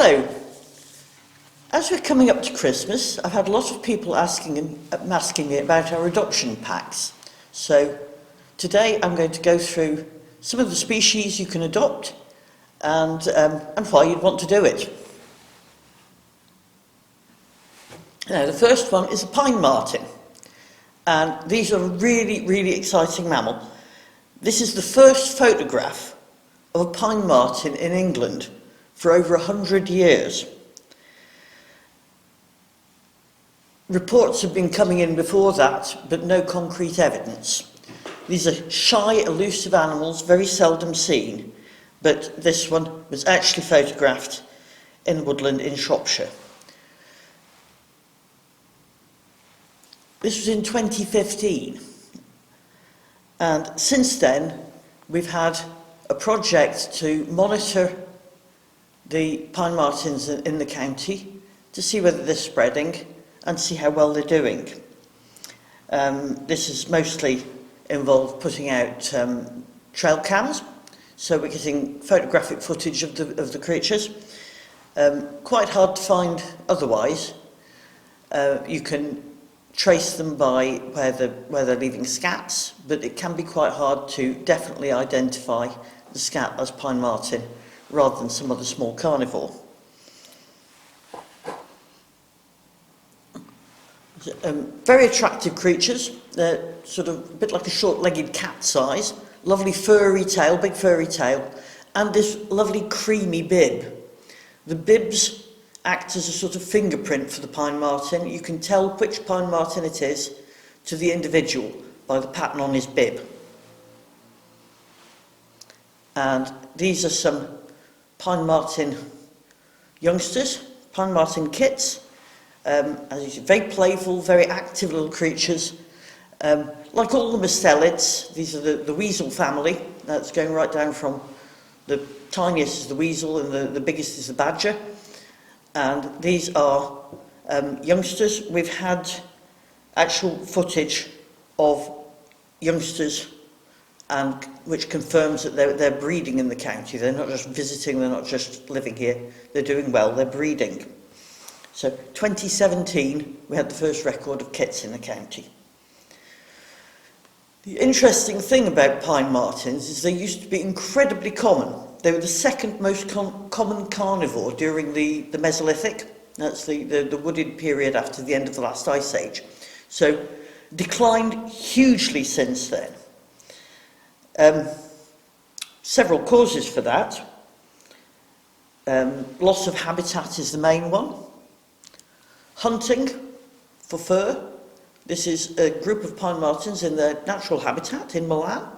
Hello. As we're coming up to Christmas, I've had a lot of people asking me about our adoption packs. So today I'm going to go through some of the species you can adopt and why you'd want to do it. Now, the first one is a pine marten, and these are a really, really exciting mammal. This is the first photograph of a pine marten in England for over 100 years. Reports have been coming in before that, but no concrete evidence. These are shy, elusive animals, very seldom seen, but this one was actually photographed in woodland in Shropshire. This was in 2015, and since then we've had a project to monitor the pine martens in the county to see whether they're spreading and see how well they're doing. This has mostly involved putting out trail cams, so we're getting photographic footage of the creatures. Quite hard to find otherwise. You can trace them by where they're leaving scats, but it can be quite hard to definitely identify the scat as pine marten rather than some other small carnivore. Very attractive creatures. They're sort of a bit like a short-legged cat size, lovely furry tail, big furry tail, and this lovely creamy bib. The bibs act as a sort of fingerprint for the pine marten. You can tell which pine marten it is to the individual by the pattern on his bib. And these are some pine marten youngsters, pine marten kits. As you see, very playful, very active little creatures. Like all the mustelids, these are the Weasel family. That's going right down from the tiniest is the Weasel and the biggest is the badger. And these are youngsters. We've had actual footage of youngsters, and which confirms that they're breeding in the county. They're not just visiting, they're not just living here. They're doing well, they're breeding. So 2017, we had the first record of kits in the county. The interesting thing about pine martens is they used to be incredibly common. They were the second most common carnivore during the Mesolithic. That's the wooded period after the end of the last ice age. So declined hugely since then. Several causes for that. Loss of habitat is the main one. Hunting for fur. This is a group of pine martens in their natural habitat in Milan.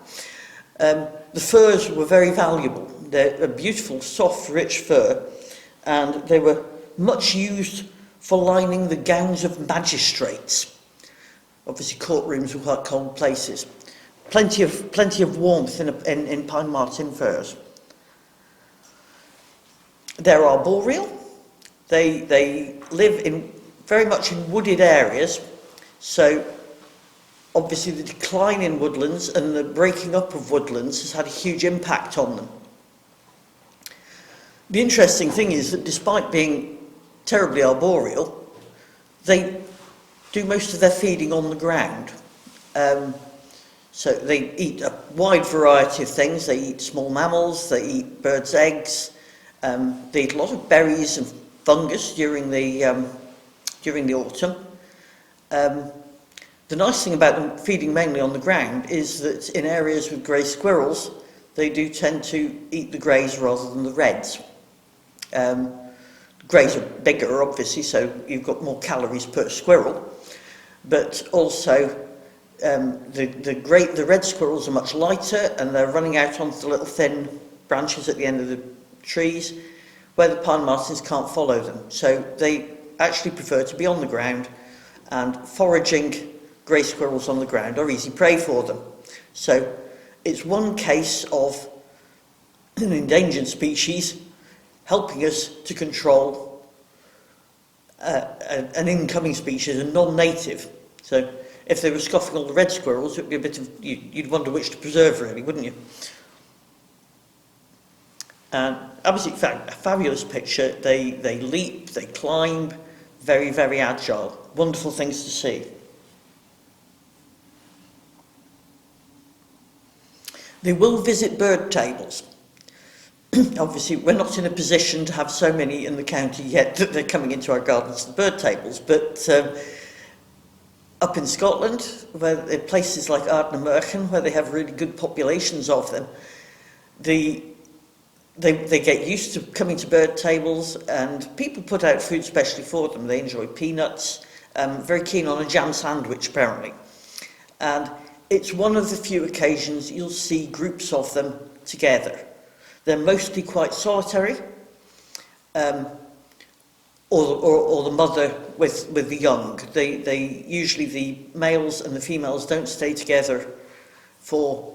The furs were very valuable. They're a beautiful, soft, rich fur, and they were much used for lining the gowns of magistrates. Obviously, courtrooms were quite cold places. Plenty of warmth in pine marten furs. They're arboreal. They live very much in wooded areas, so obviously the decline in woodlands and the breaking up of woodlands has had a huge impact on them. The interesting thing is that despite being terribly arboreal, they do most of their feeding on the ground. So they eat a wide variety of things. They eat small mammals, they eat birds' eggs, they eat a lot of berries and fungus during the autumn. The nice thing about them feeding mainly on the ground is that in areas with grey squirrels, they do tend to eat the greys rather than the reds. Greys are bigger, obviously, so you've got more calories per squirrel, but also the red squirrels are much lighter, and they're running out onto the little thin branches at the end of the trees where the pine martens can't follow them. So they actually prefer to be on the ground, and foraging grey squirrels on the ground are easy prey for them. So it's one case of an endangered species helping us to control an incoming species, a non-native. So if they were scoffing all the red squirrels, it would be a bit of, you'd wonder which to preserve, really, wouldn't you? And absolutely a fabulous picture. They leap, they climb, very, very agile. Wonderful things to see. They will visit bird tables. Obviously, we're not in a position to have so many in the county yet that they're coming into our gardens, the bird tables, but up in Scotland, where places like Arden and Marten, where they have really good populations of them, they get used to coming to bird tables, and people put out food specially for them. They enjoy peanuts, very keen on a jam sandwich apparently. And it's one of the few occasions you'll see groups of them together. They're mostly quite solitary, or the mother with the young. They usually, the males and the females don't stay together for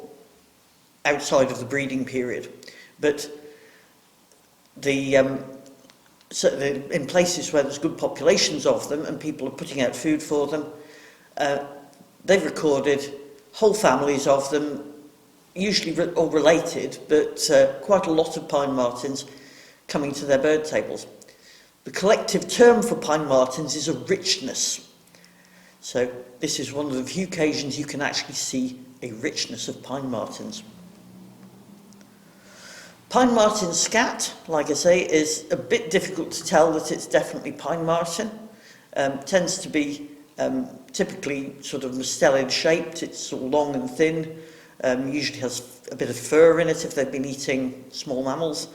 outside of the breeding period. But in places where there's good populations of them and people are putting out food for them, they've recorded whole families of them, usually all related, but quite a lot of pine martens coming to their bird tables. The collective term for pine martens is a richness. So this is one of the few occasions you can actually see a richness of pine martens. Pine marten scat, like I say, is a bit difficult to tell that it's definitely pine marten. Tends to be typically sort of mustelid shaped. It's sort of long and thin. Usually has a bit of fur in it if they've been eating small mammals.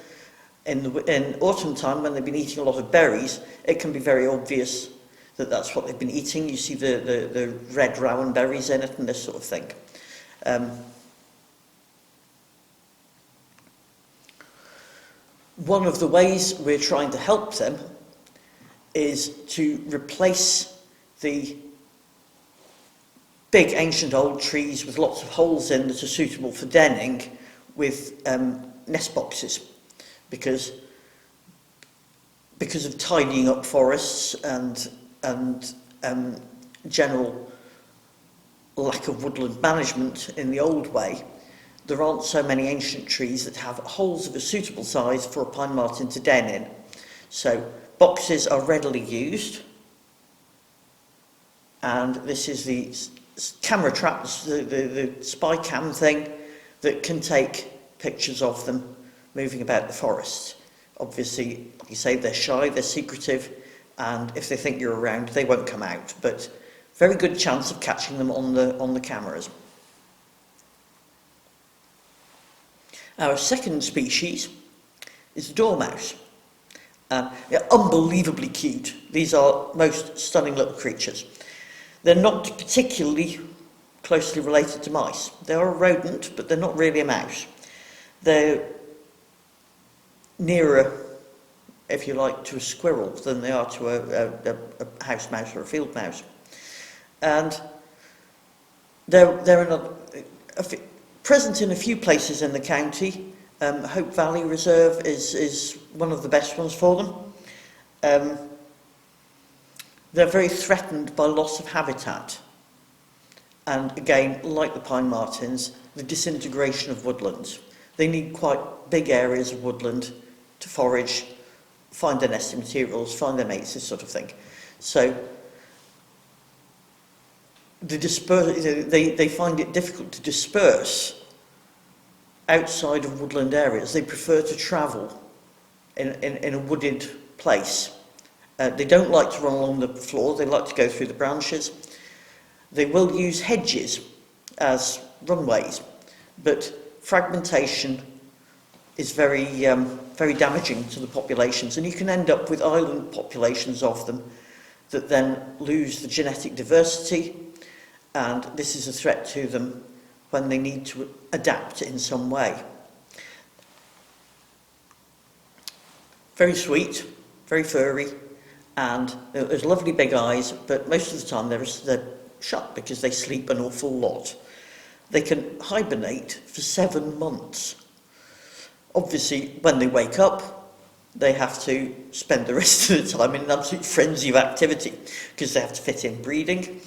In autumn time, when they've been eating a lot of berries, it can be very obvious that that's what they've been eating. You see the red rowan berries in it and this sort of thing. One of the ways we're trying to help them is to replace the big ancient old trees with lots of holes in that are suitable for denning with nest boxes, because of tidying up forests and general lack of woodland management in the old way. There aren't so many ancient trees that have holes of a suitable size for a pine marten to den in. So boxes are readily used, and this is the camera traps, the spy cam thing that can take pictures of them moving about the forest. Obviously, like you say, they're shy, they're secretive, and if they think you're around, they won't come out. But very good chance of catching them on the cameras. Our second species is the dormouse. They're unbelievably cute. These are most stunning little creatures. They're not particularly closely related to mice. They are a rodent, but they're not really a mouse. They're nearer, if you like, to a squirrel than they are to a house mouse or a field mouse. And they're present in a few places in the county. Hope Valley Reserve is one of the best ones for them. They're very threatened by loss of habitat. And again, like the pine martens, the disintegration of woodlands. They need quite big areas of woodland to forage, find their nesting materials, find their mates, this sort of thing. So they find it difficult to disperse outside of woodland areas. They prefer to travel in a wooded place. They don't like to run along the floor, they like to go through the branches. They will use hedges as runways, but fragmentation is very damaging to the populations, and you can end up with island populations of them that then lose the genetic diversity, and this is a threat to them when they need to adapt in some way. Very sweet, very furry, and there's lovely big eyes, but most of the time they're shut because they sleep an awful lot. They can hibernate for 7 months. Obviously, when they wake up, they have to spend the rest of the time in an absolute frenzy of activity because they have to fit in breeding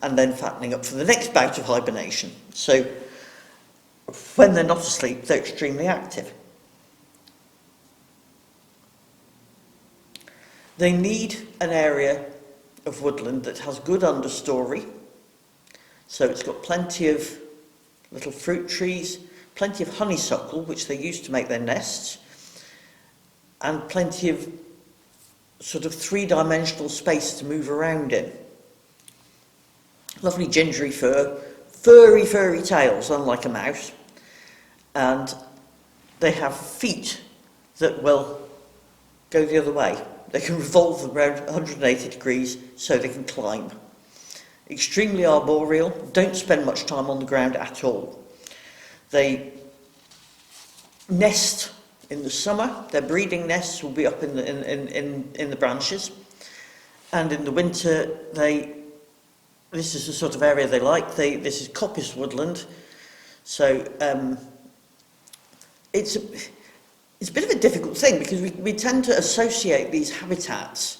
and then fattening up for the next bout of hibernation. So when they're not asleep, they're extremely active. They need an area of woodland that has good understory, so it's got plenty of little fruit trees, plenty of honeysuckle, which they use to make their nests, and plenty of sort of three-dimensional space to move around in. Lovely gingery fur, furry tails, unlike a mouse, and they have feet that will go the other way. They can revolve them around 180 degrees so they can climb. Extremely arboreal, don't spend much time on the ground at all. They nest in the summer. Their breeding nests will be up in the branches, and in the winter this is the sort of area they like. This is coppice woodland, so it's a bit of a difficult thing because we tend to associate these habitats,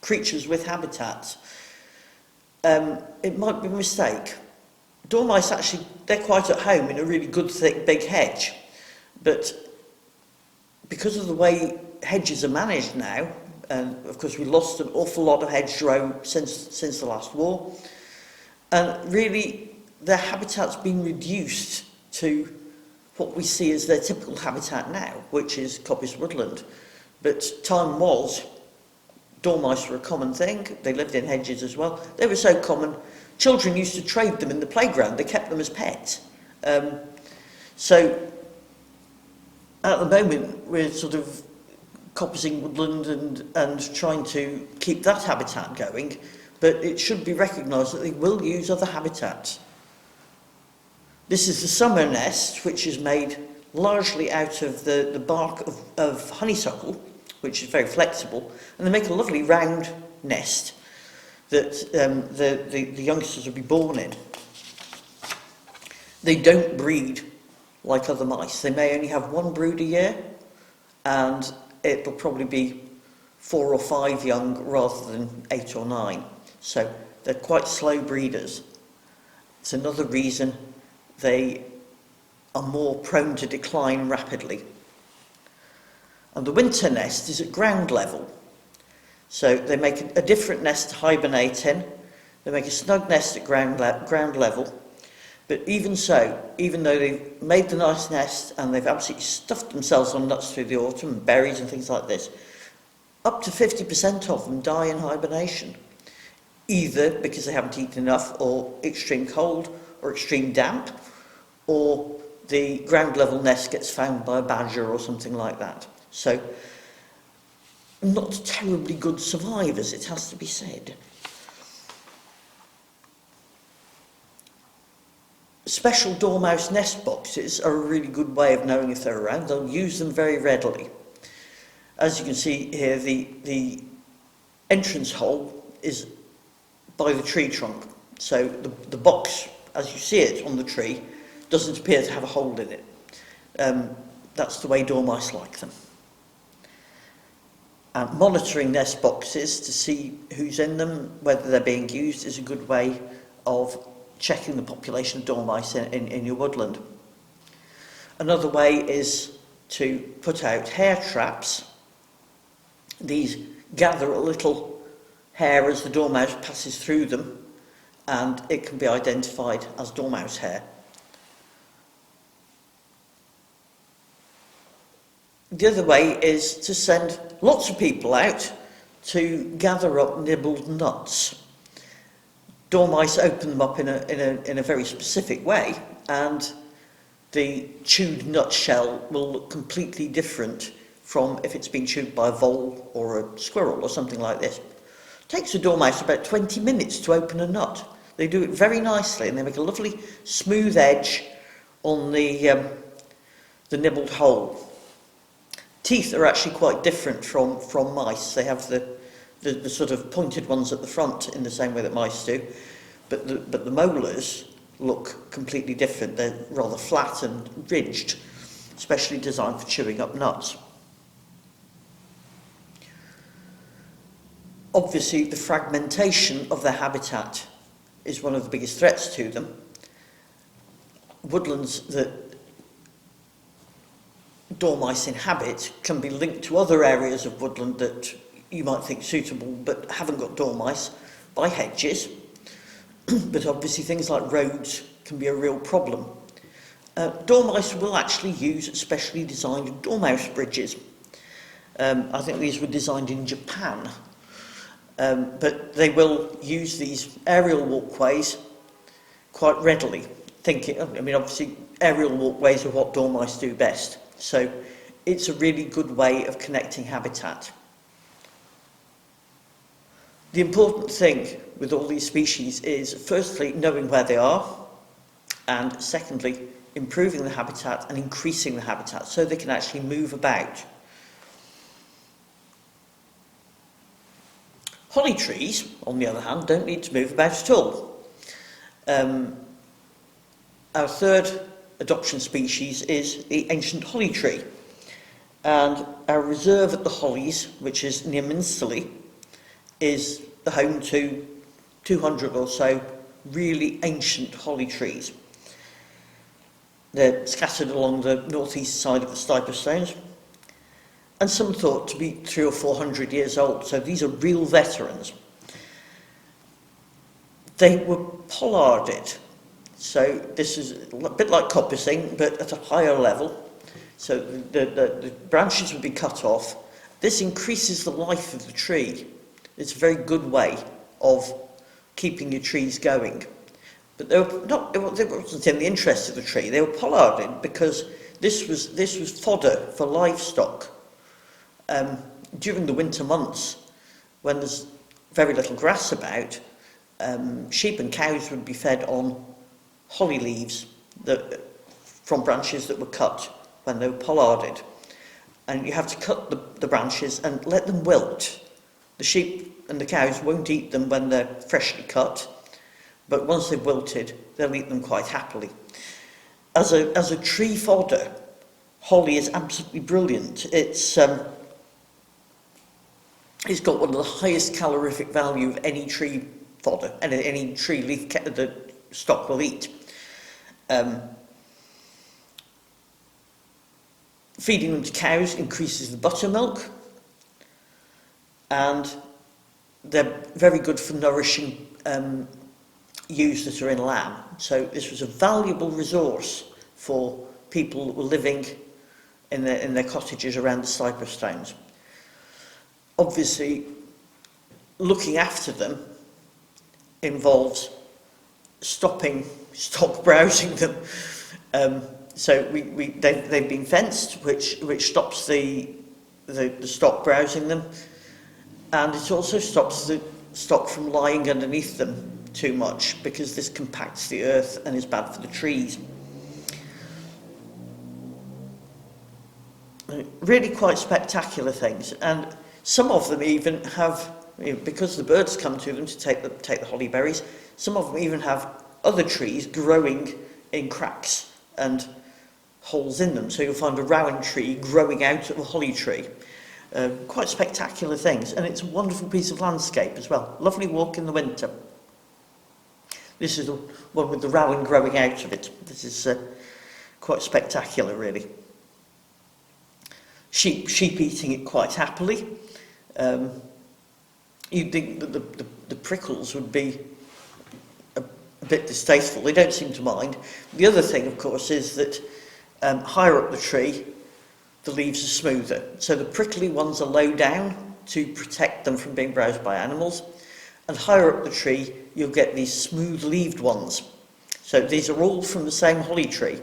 creatures with habitats. It might be a mistake. Dormice actually, they're quite at home in a really good thick big hedge, but because of the way hedges are managed now, and of course we lost an awful lot of hedgerow since the last war, and really their habitat's been reduced to what we see as their typical habitat now, which is coppice woodland. But time was, dormice were a common thing. They lived in hedges as well. They were so common, children used to trade them in the playground. They kept them as pets. So at the moment, we're sort of coppicing woodland and trying to keep that habitat going, but it should be recognised that they will use other habitats. This is the summer nest, which is made largely out of the bark of honeysuckle, which is very flexible, and they make a lovely round nest that the youngsters will be born in. They don't breed like other mice. They may only have one brood a year, and it'll probably be 4 or 5 young rather than 8 or 9. So they're quite slow breeders. It's another reason they are more prone to decline rapidly. And the winter nest is at ground level. So they make a different nest to hibernate in. They make a snug nest at ground level. But even so, even though they've made the nice nest and they've absolutely stuffed themselves on nuts through the autumn, and berries and things like this, up to 50% of them die in hibernation, either because they haven't eaten enough, or extreme cold, or extreme damp, or the ground level nest gets found by a badger or something like that. So, not terribly good survivors, it has to be said. Special dormouse nest boxes are a really good way of knowing if they're around. They'll use them very readily. As you can see here, the entrance hole is by the tree trunk. So the box, as you see it on the tree, doesn't appear to have a hole in it. That's the way dormice like them. Monitoring nest boxes to see who's in them, whether they're being used, is a good way of checking the population of dormice in your woodland. Another way is to put out hair traps. These gather a little hair as the dormouse passes through them, and it can be identified as dormouse hair. The other way is to send lots of people out to gather up nibbled nuts. Dormice open them up in a very specific way, and the chewed nutshell will look completely different from if it's been chewed by a vole or a squirrel or something like this. It takes a dormouse about 20 minutes to open a nut. They do it very nicely, and they make a lovely smooth edge on the nibbled hole. Teeth are actually quite different from mice. They have the sort of pointed ones at the front in the same way that mice do, but the molars look completely different. They're rather flat and ridged, especially designed for chewing up nuts. Obviously, the fragmentation of their habitat is one of the biggest threats to them. Woodlands that dormice inhabit can be linked to other areas of woodland that you might think suitable but haven't got dormice, by hedges. But obviously things like roads can be a real problem. Dormice will actually use specially designed dormouse bridges. I think these were designed in Japan, but they will use these aerial walkways quite readily. Obviously aerial walkways are what dormice do best, so it's a really good way of connecting habitat. The important thing with all these species is, firstly, knowing where they are, and secondly, improving the habitat and increasing the habitat so they can actually move about. Holly trees, on the other hand, don't need to move about at all. Our third adoption species is the ancient holly tree, and our reserve at the Hollies, which is near Minsterley, is the home to 200 or so really ancient holly trees. They're scattered along the northeast side of the Stiper Stones, and some thought to be 300 or 400 years old, so these are real veterans. They were pollarded, so this is a bit like coppicing, but at a higher level. So the branches would be cut off. This increases the life of the tree. It's a very good way of keeping your trees going. But they wasn't in the interest of the tree. They were pollarded because this was fodder for livestock. During the winter months, when there's very little grass about, sheep and cows would be fed on holly leaves from branches that were cut when they were pollarded. And you have to cut the branches and let them wilt. The sheep and the cows won't eat them when they're freshly cut, but once they've wilted, they'll eat them quite happily. As a tree fodder, holly is absolutely brilliant. It's got one of the highest calorific value of any tree fodder, and any tree leaf the stock will eat. Feeding them to cows increases the buttermilk, and they're very good for nourishing ewes that are in lamb. So this was a valuable resource for people that were living in their cottages around the Stiper Stones. Obviously, looking after them involves stop browsing them. So they've been fenced, which stops the stock browsing them, and it also stops the stock from lying underneath them too much, because this compacts the earth and is bad for the trees. Really quite spectacular things, and some of them even have, because the birds come to them to take the holly berries, some of them even have other trees growing in cracks and holes in them. So you'll find a rowan tree growing out of a holly tree. Quite spectacular things, and it's a wonderful piece of landscape as well. Lovely walk in the winter. This is the one with the rowan growing out of it. This is quite spectacular, really. Sheep eating it quite happily. You'd think that the prickles would be a bit distasteful. They don't seem to mind. The other thing, of course, is that higher up the tree, the leaves are smoother. So the prickly ones are low down to protect them from being browsed by animals. And higher up the tree, you'll get these smooth-leaved ones. So these are all from the same holly tree.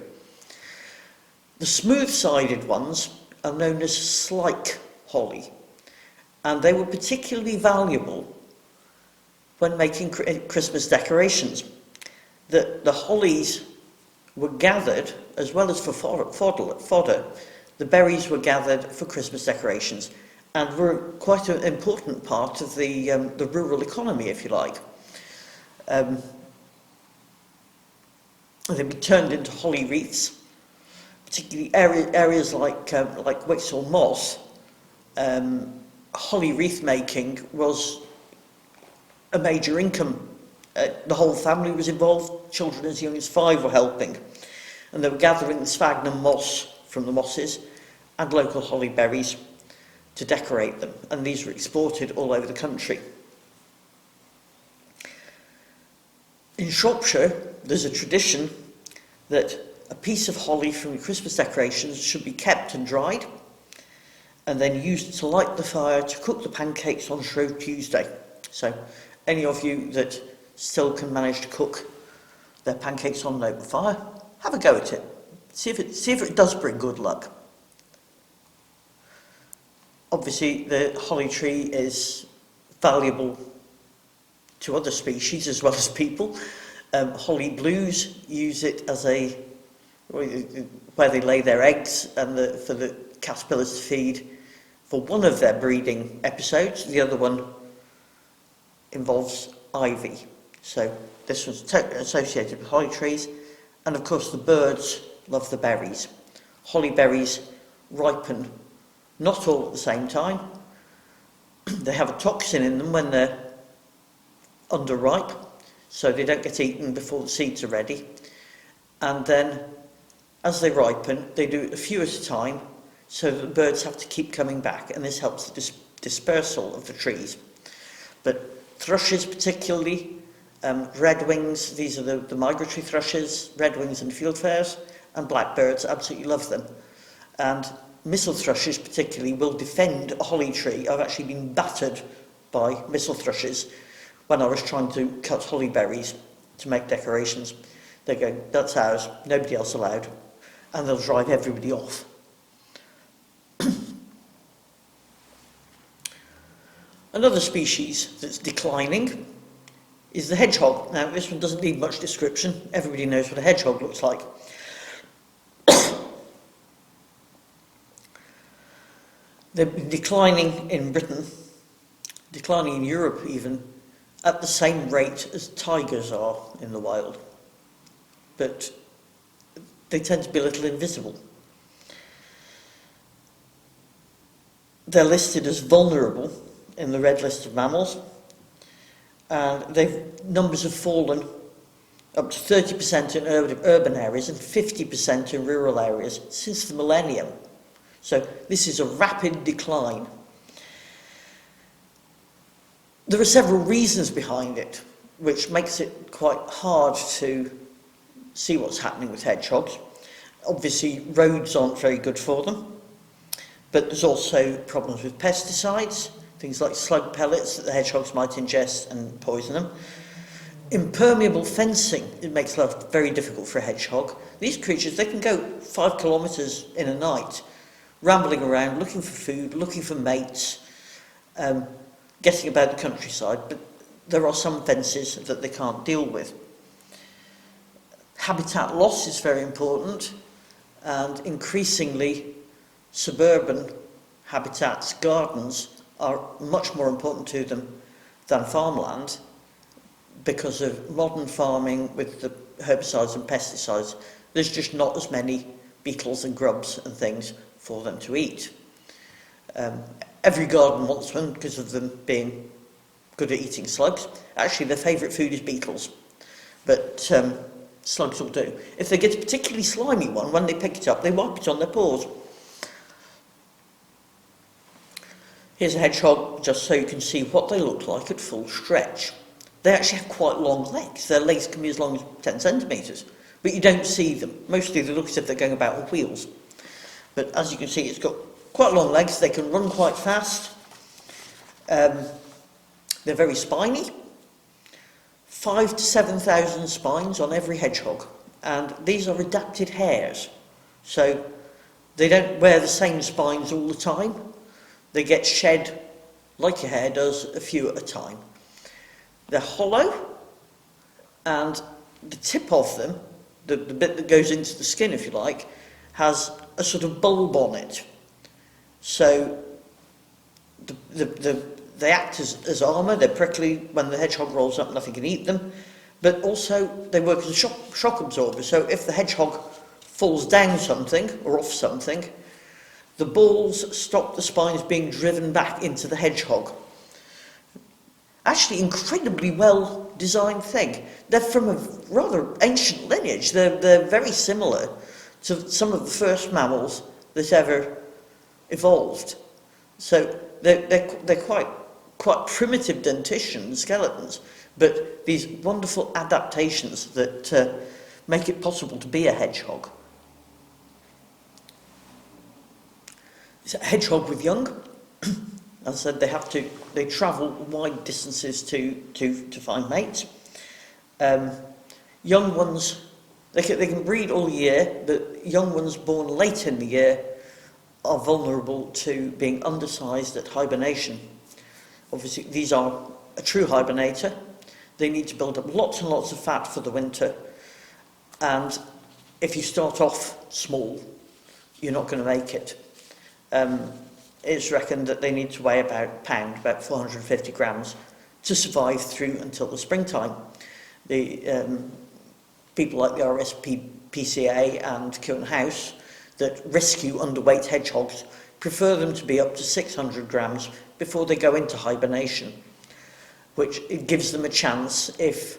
The smooth-sided ones are known as slike holly, and they were particularly valuable when making Christmas decorations. The hollies were gathered, as well as for fodder, the berries were gathered for Christmas decorations, and were quite an important part of the rural economy, if you like. They'd be turned into holly wreaths, particularly areas like Weasel Moss. Holly wreath making was a major income. The whole family was involved. Children as young as 5 were helping, and they were gathering the sphagnum moss from the mosses and local holly berries to decorate them, and these were exported all over the country. In Shropshire, there's a tradition that a piece of holly from your Christmas decorations should be kept and dried, and then used to light the fire to cook the pancakes on Shrove Tuesday. So any of you that still can manage to cook their pancakes on an open fire, have a go at it. See if it does bring good luck. Obviously, the holly tree is valuable to other species as well as people. Holly blues use it as where they lay their eggs and for the caterpillars to feed for one of their breeding episodes. The other one involves ivy. So this was associated with holly trees. And of course the birds love the berries. Holly berries ripen not all at the same time. They have a toxin in them when they're underripe, so they don't get eaten before the seeds are ready. And then as they ripen, they do it a few at a time, so that the birds have to keep coming back, and this helps the dispersal of the trees. But thrushes particularly, redwings, these are the migratory thrushes, redwings and fieldfares, and blackbirds absolutely love them. And missel thrushes particularly will defend a holly tree. I've actually been battered by missel thrushes when I was trying to cut holly berries to make decorations. They go, that's ours, nobody else allowed, and they'll drive everybody off. Another species that's declining is the hedgehog. Now, this one doesn't need much description. Everybody knows what a hedgehog looks like. They've been declining in Britain, declining in Europe even, at the same rate as tigers are in the wild. But they tend to be a little invisible. They're listed as vulnerable in the red list of mammals, and numbers have fallen up to 30% in urban areas and 50% in rural areas since the millennium. So this is a rapid decline. There are several reasons behind it, which makes it quite hard to see what's happening with hedgehogs. Obviously, roads aren't very good for them, but there's also problems with pesticides, things like slug pellets that the hedgehogs might ingest and poison them. Impermeable fencing, it makes life very difficult for a hedgehog. These creatures, they can go 5 kilometres in a night, rambling around, looking for food, looking for mates, getting about the countryside, but there are some fences that they can't deal with. Habitat loss is very important, and increasingly suburban habitats, gardens, are much more important to them than farmland because of modern farming with the herbicides and pesticides. There's just not as many beetles and grubs and things for them to eat. Every garden wants one because of them being good at eating slugs. Actually, their favourite food is beetles, but slugs will do. If they get a particularly slimy one, when they pick it up, they wipe it on their paws. Here's a hedgehog, just so you can see what they look like at full stretch. They actually have quite long legs. Their legs can be as long as 10 centimetres, but you don't see them. Mostly they look as if they're going about on wheels. But as you can see, it's got quite long legs. They can run quite fast. They're very spiny. 5,000 to 7,000 spines on every hedgehog. And these are adapted hairs. So they don't wear the same spines all the time. They get shed, like your hair does, a few at a time. They're hollow, and the tip of them, the bit that goes into the skin, if you like, has a sort of bulb on it. So they act as armour. They're prickly. When the hedgehog rolls up, nothing can eat them. But also, they work as a shock absorber. So if the hedgehog falls down something or off something, the balls stop the spines being driven back into the hedgehog. Actually, incredibly well-designed thing. They're from a rather ancient lineage. They're very similar to some of the first mammals that ever evolved. So they're quite primitive dentition skeletons, but these wonderful adaptations that make it possible to be a hedgehog. It's a hedgehog with young. As I said, they travel wide distances to find mates. Young ones, they can breed all year, but young ones born late in the year are vulnerable to being undersized at hibernation. Obviously, these are a true hibernator. They need to build up lots and lots of fat for the winter. And if you start off small, you're not going to make it. It's reckoned that they need to weigh about about 450 grams, to survive through until the springtime. The people like the RSPCA and Kiln House that rescue underweight hedgehogs prefer them to be up to 600 grams before they go into hibernation, which it gives them a chance if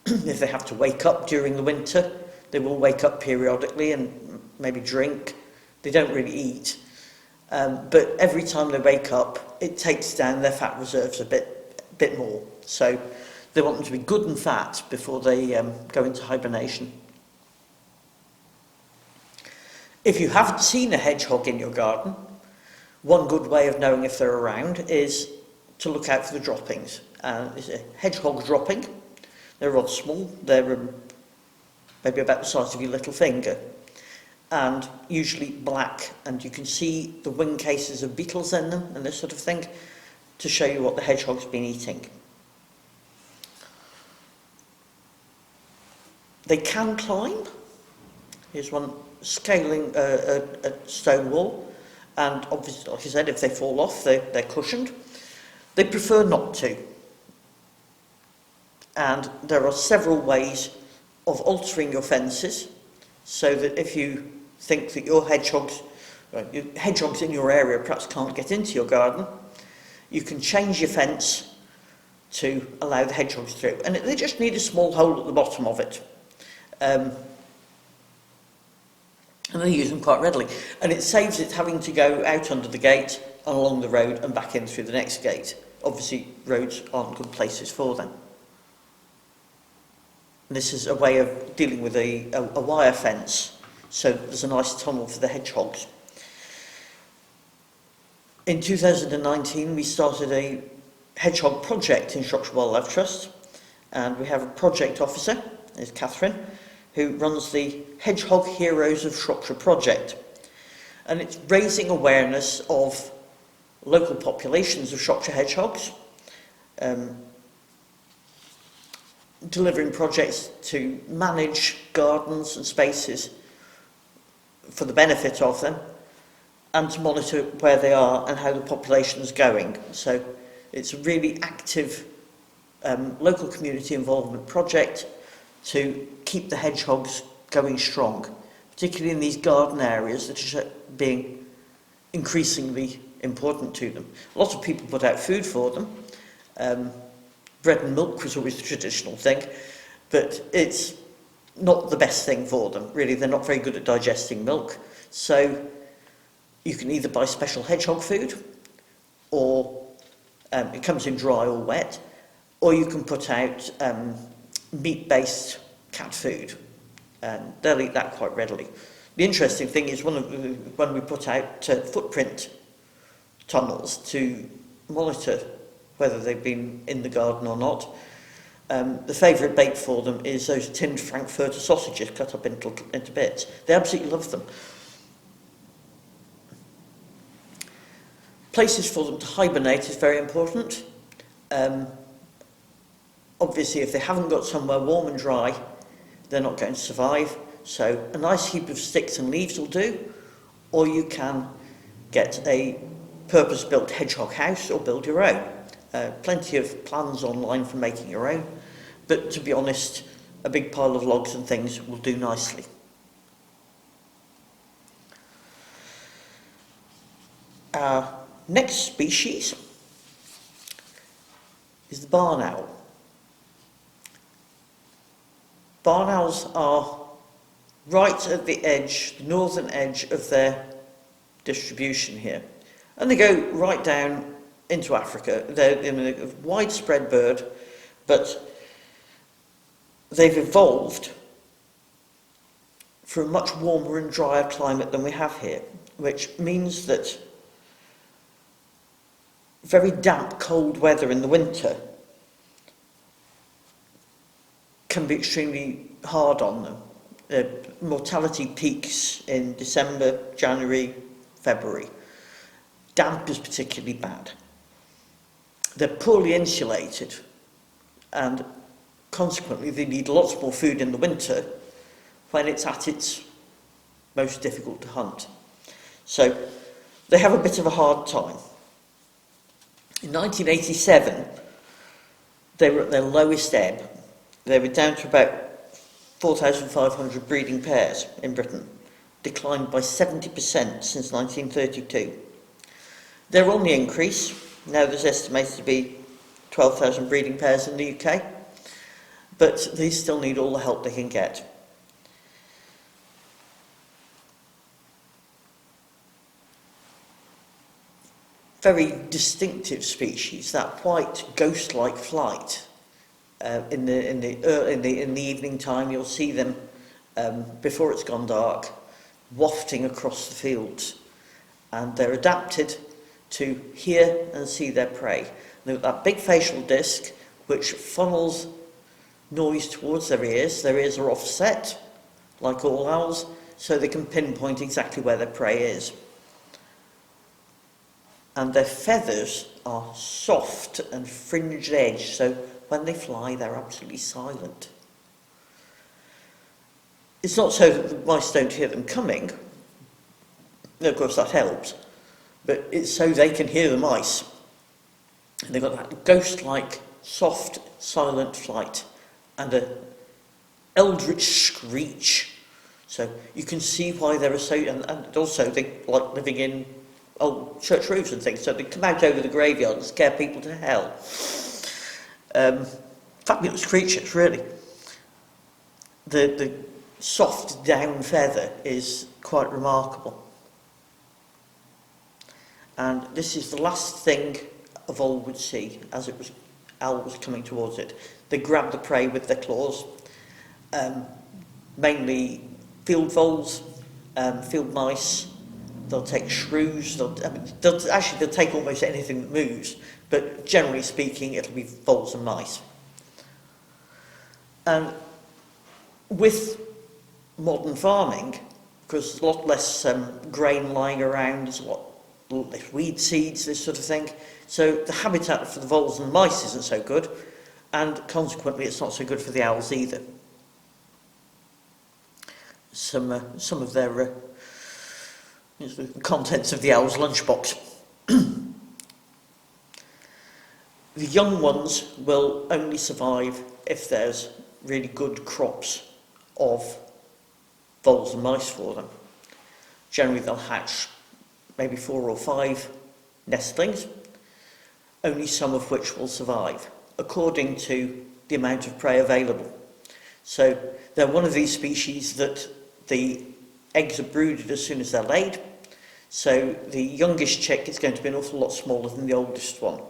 they have to wake up during the winter. They will wake up periodically and maybe drink. They don't really eat. But every time they wake up, it takes down their fat reserves a bit more. So they want them to be good and fat before they go into hibernation. If you haven't seen a hedgehog in your garden, one good way of knowing if they're around is to look out for the droppings. It's a hedgehog dropping. They're rather small. They're maybe about the size of your little finger, and usually black, and you can see the wing cases of beetles in them and this sort of thing to show you what the hedgehog's been eating. They can climb. Here's one scaling a stone wall, and obviously, like I said, if they fall off, they're cushioned. They prefer not to. And there are several ways of altering your fences so that if you think that your hedgehogs in your area perhaps can't get into your garden, you can change your fence to allow the hedgehogs through. And they just need a small hole at the bottom of it. And they use them quite readily. And it saves it having to go out under the gate and along the road and back in through the next gate. Obviously, roads aren't good places for them. And this is a way of dealing with a wire fence, so there's a nice tunnel for the hedgehogs. In 2019, we started a hedgehog project in Shropshire Wildlife Trust, and we have a project officer, is Catherine, who runs the Hedgehog Heroes of Shropshire project. And it's raising awareness of local populations of Shropshire hedgehogs, delivering projects to manage gardens and spaces for the benefit of them, and to monitor where they are and how the population is going. So it's a really active local community involvement project to keep the hedgehogs going strong, particularly in these garden areas that are being increasingly important to them. A lot of people put out food for them. Bread and milk was always the traditional thing, but it's not the best thing for them, really. They're not very good at digesting milk. So you can either buy special hedgehog food, or it comes in dry or wet, or you can put out meat-based cat food, and they'll eat that quite readily. The interesting thing is when we put out footprint tunnels to monitor whether they've been in the garden or not, the favourite bait for them is those tinned Frankfurter sausages cut up into bits. They absolutely love them. Places for them to hibernate is very important. Obviously, if they haven't got somewhere warm and dry, they're not going to survive. So a nice heap of sticks and leaves will do, or you can get a purpose-built hedgehog house or build your own. Plenty of plans online for making your own, but to be honest, a big pile of logs and things will do nicely. Our next species is the barn owl. Barn owls are right at the edge, the northern edge of their distribution here. And they go right down into Africa. They're a widespread bird, but they've evolved for a much warmer and drier climate than we have here, which means that very damp, cold weather in the winter can be extremely hard on them. Mortality peaks in December, January, February. Damp is particularly bad. They're poorly insulated, and consequently they need lots more food in the winter when it's at its most difficult to hunt. So they have a bit of a hard time. In 1987, they were at their lowest ebb. They were down to about 4,500 breeding pairs in Britain, declined by 70% since 1932. They're on the increase. Now there's estimated to be 12,000 breeding pairs in the UK, but they still need all the help they can get. Very distinctive species, that white ghost-like flight. In the evening time, you'll see them before it's gone dark, wafting across the fields, and they're adapted to hear and see their prey. They've got that big facial disc which funnels noise towards their ears. Their ears are offset, like all owls, so they can pinpoint exactly where their prey is. And their feathers are soft and fringed edged, so when they fly, they're absolutely silent. It's not so that the mice don't hear them coming. Of course, that helps. But it's so they can hear the mice. And they've got that ghost-like, soft, silent flight and an eldritch screech. So you can see why they're so... And also, they like living in old church roofs and things, so they come out over the graveyard and scare people to hell. Fabulous creatures, really. The soft down feather is quite remarkable. And this is the last thing a vole would see as owl was coming towards it. They grab the prey with their claws, mainly field voles, field mice. They'll take shrews. They'll take almost anything that moves, but generally speaking, it'll be voles and mice. And with modern farming, because there's a lot less grain lying around, there's a lot less weed seeds, this sort of thing. So the habitat for the voles and mice isn't so good, and consequently it's not so good for the owls either. Some of their the contents of the owl's lunchbox. The young ones will only survive if there's really good crops of voles and mice for them. Generally they'll hatch maybe 4 or 5 nestlings, only some of which will survive, according to the amount of prey available. So they're one of these species that the eggs are brooded as soon as they're laid, so the youngest chick is going to be an awful lot smaller than the oldest one.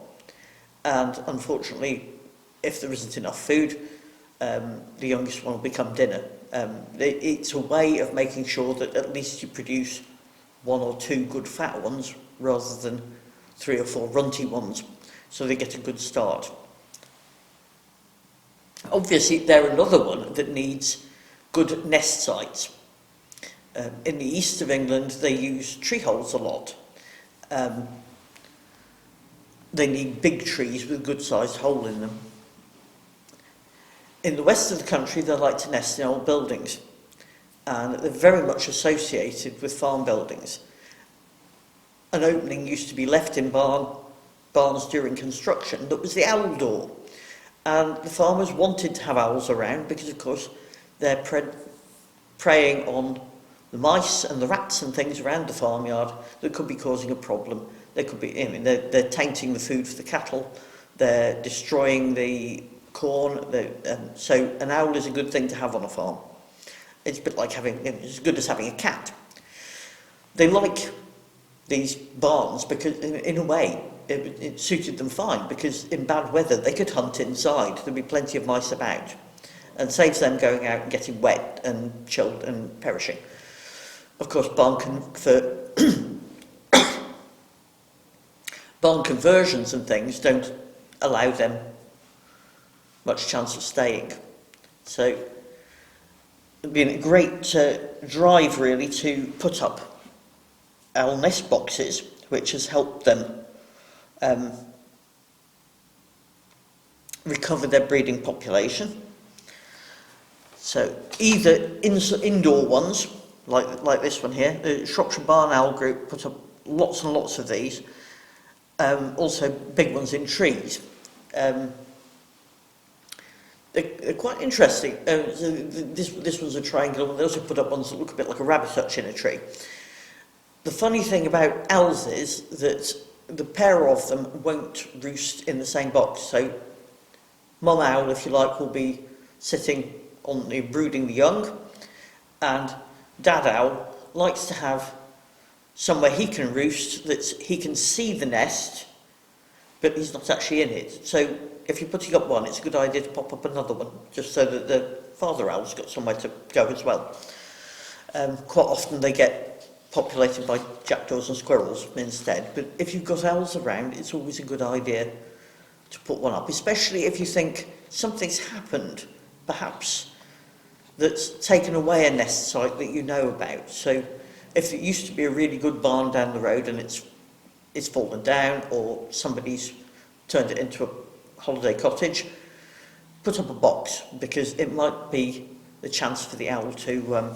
And unfortunately, if there isn't enough food, the youngest one will become dinner. It's a way of making sure that at least you produce 1 or 2 good fat ones rather than 3 or 4 runty ones, so they get a good start. Obviously, they're another one that needs good nest sites. In the east of England, they use tree holes a lot. They need big trees with a good-sized hole in them. In the west of the country, they like to nest in old buildings, and they're very much associated with farm buildings. An opening used to be left in barns during construction that was the owl door, and the farmers wanted to have owls around because, of course, they're preying on the mice and the rats and things around the farmyard that could be causing a problem. They could be, they're tainting the food for the cattle, they're destroying the corn, so an owl is a good thing to have on a farm. It's a bit like having, it's as good as having a cat. They these barns because, in a way, it suited them fine because in bad weather they could hunt inside. There'd be plenty of mice about, and saves them going out and getting wet and chilled and perishing. Of course, barn conversions and things don't allow them much chance of staying. So it'd been a great drive really to put up owl nest boxes, which has helped them recover their breeding population. So either indoor ones, like this one here, the Shropshire Barn Owl Group put up lots and lots of these, also big ones in trees. They're quite interesting. So this one's a triangle, and they also put up ones that look a bit like a rabbit hutch in a tree. The funny thing about owls is that the pair of them won't roost in the same box. So mum owl, if you like, will be sitting on the brooding the young, and dad owl likes to have somewhere he can roost that he can see the nest, but he's not actually in it. So if you're putting up one, it's a good idea to pop up another one, just so that the father owl's got somewhere to go as well. Quite often they get populated by jackdaws and squirrels instead, but if you've got owls around, it's always a good idea to put one up, especially if you think something's happened, perhaps, that's taken away a nest site that you know about. So if it used to be a really good barn down the road and it's fallen down, or somebody's turned it into a holiday cottage, put up a box, because it might be the chance for the owl to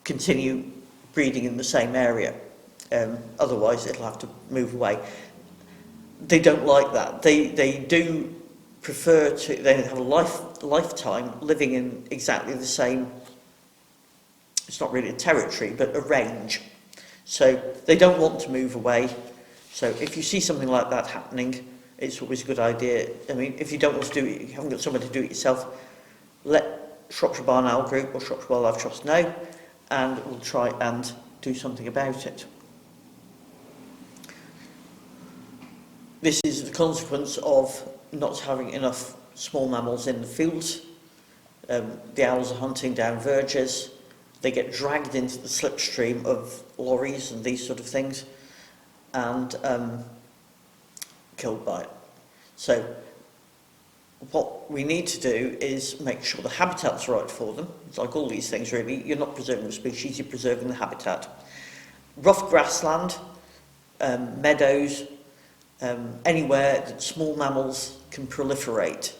continue breeding in the same area. Otherwise it'll have to move away. They don't like that. They do prefer to, they have a lifetime living in exactly the same, it's not really a territory, but a range. So they don't want to move away. So if you see something like that happening, it's always a good idea. I mean, if you don't want to do it, you haven't got somewhere to do it yourself, let Shropshire Barn Owl Group or Shropshire Wildlife Trust know, and we'll try and do something about it. This is the consequence of not having enough small mammals in the fields. The owls are hunting down verges. They get dragged into the slipstream of lorries and these sort of things, and killed by it. So what we need to do is make sure the habitat's right for them. It's like all these things really, you're not preserving the species, you're preserving the habitat. Rough grassland, meadows, anywhere that small mammals can proliferate,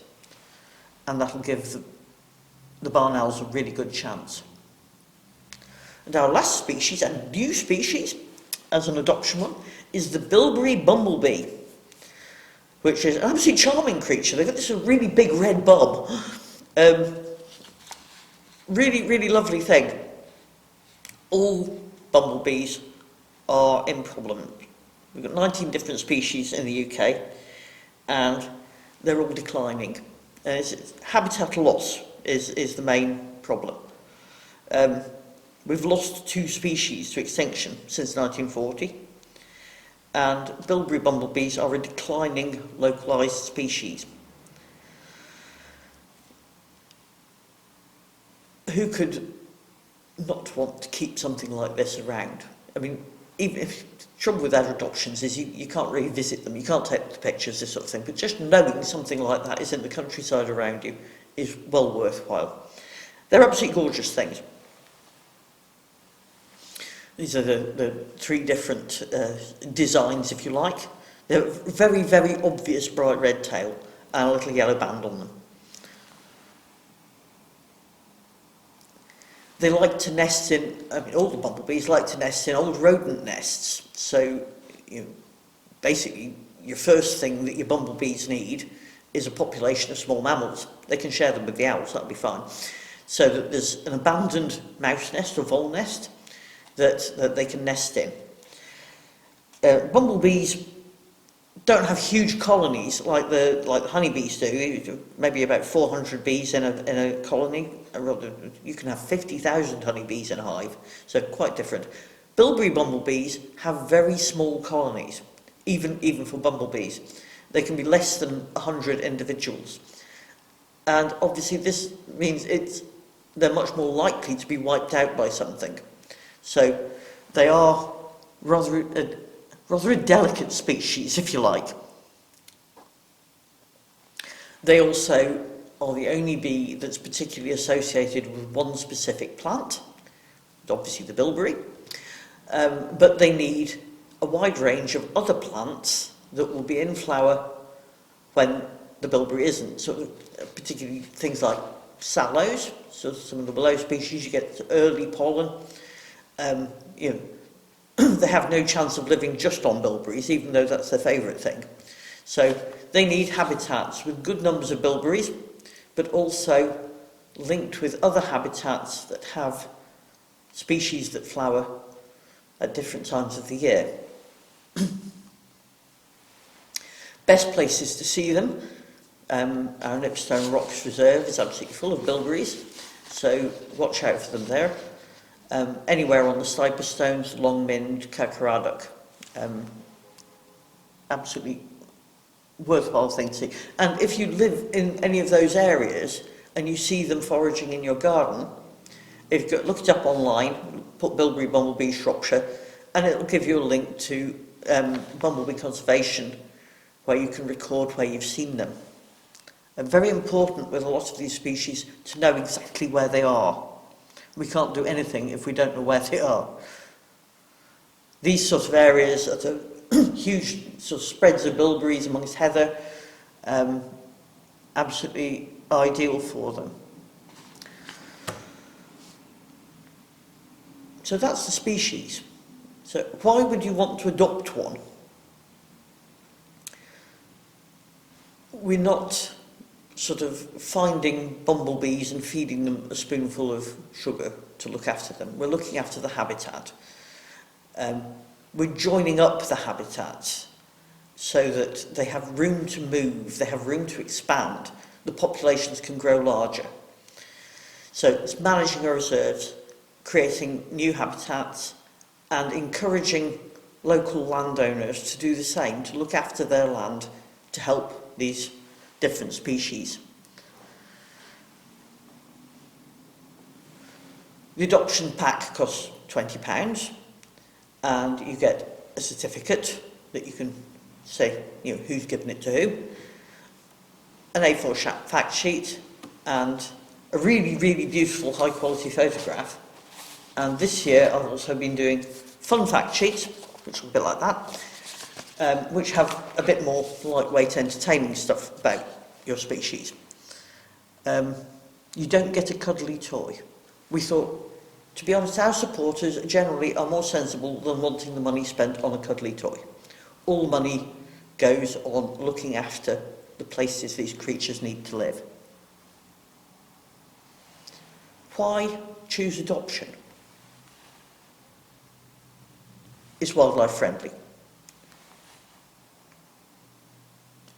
and that'll give the barn owls a really good chance. And our last species, and new species as an adoption one, is the bilberry bumblebee, which is an absolutely charming creature. They've got this really big red bulb. Really, really lovely thing. All bumblebees are in problem. We've got 19 different species in the UK, and they're all declining. It's habitat loss is the main problem. We've lost 2 species to extinction since 1940, and bilberry bumblebees are a declining localised species. Who could not want to keep something like this around? I mean, even if the trouble with our adoptions is you can't really visit them, you can't take the pictures, this sort of thing, but just knowing something like that is in the countryside around you is well worthwhile. They're absolutely gorgeous things. These are the 3 different designs, if you like. They're very, very obvious bright red tail and a little yellow band on them. They like to nest in, I mean, all the bumblebees like to nest in old rodent nests. So, basically, your first thing that your bumblebees need is a population of small mammals. They can share them with the owls, that'll be fine. So that there's an abandoned mouse nest or vole nest that they can nest in. Bumblebees don't have huge colonies like the honeybees do. Maybe about 400 bees in a colony. You can have 50,000 honeybees in a hive, so quite different. Bilberry bumblebees have very small colonies, even for bumblebees. They can be less than 100 individuals. And obviously this means they're much more likely to be wiped out by something. So they are rather a delicate species, if you like. They also are the only bee that's particularly associated with one specific plant, obviously the bilberry, but they need a wide range of other plants that will be in flower when the bilberry isn't. So particularly things like sallows, so some of the below species, you get early pollen. They have no chance of living just on bilberries, even though that's their favourite thing. So they need habitats with good numbers of bilberries, but also linked with other habitats that have species that flower at different times of the year. Best places to see them, our Nipstone Rocks Reserve is absolutely full of bilberries, so watch out for them there. Anywhere on the Stiperstones, Longmynd, Cacaraddock, absolutely worthwhile thing to see. And if you live in any of those areas and you see them foraging in your garden, if you look it up online, put bilberry bumblebee Shropshire, and it'll give you a link to bumblebee conservation where you can record where you've seen them. And very important with a lot of these species to know exactly where they are. We can't do anything if we don't know where they are. These sort of areas are the huge sort of spreads of bilberries amongst heather, absolutely ideal for them. So that's the species. So why would you want to adopt one? We're not sort of finding bumblebees and feeding them a spoonful of sugar to look after them. We're looking after the habitat. We're joining up the habitats so that they have room to move, they have room to expand, the populations can grow larger. So it's managing our reserves, creating new habitats, and encouraging local landowners to do the same, to look after their land, to help these different species. The adoption pack costs £20, and you get a certificate that you can say, who's given it to who, an A4 fact sheet, and a really, really beautiful high quality photograph. And this year I've also been doing fun fact sheets, which are a bit like that, which have a bit more lightweight entertaining stuff about your species. You don't get a cuddly toy. We thought, to be honest, our supporters generally are more sensible than wanting the money spent on a cuddly toy. All money goes on looking after the places these creatures need to live. Why choose adoption? It's wildlife friendly.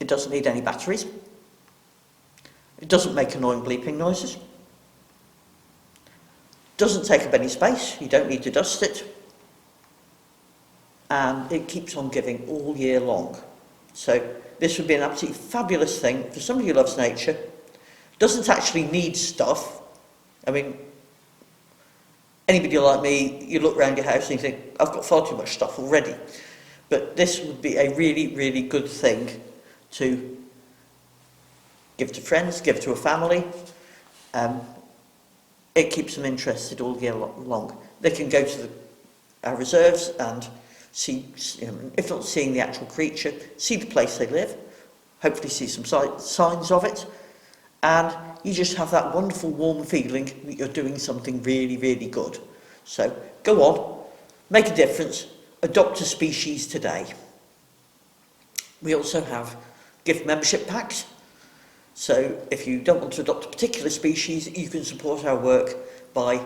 It doesn't need any batteries. It doesn't make annoying bleeping noises. Doesn't take up any space. You don't need to dust it. And it keeps on giving all year long. So this would be an absolutely fabulous thing for somebody who loves nature. Doesn't actually need stuff. I mean, anybody like me, you look around your house and you think, I've got far too much stuff already. But this would be a really, really good thing to give to friends, give to a family. It keeps them interested all year long. They can go to our reserves and see, if not seeing the actual creature, see the place they live, hopefully see some signs of it, and you just have that wonderful warm feeling that you're doing something really, really good. So go on, make a difference, adopt a species today. We also have gift membership packs. So if you don't want to adopt a particular species, you can support our work by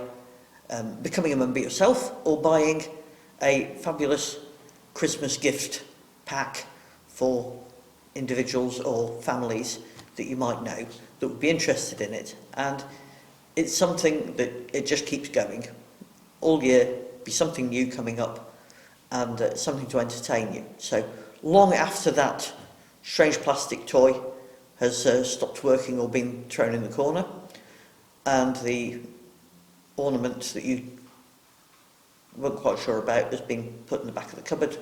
becoming a member yourself or buying a fabulous Christmas gift pack for individuals or families that you might know that would be interested in it. And it's something that it just keeps going all year, be something new coming up and something to entertain you. So long after that strange plastic toy has stopped working or been thrown in the corner, and the ornament that you weren't quite sure about has been put in the back of the cupboard,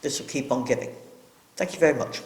this will keep on giving. Thank you very much.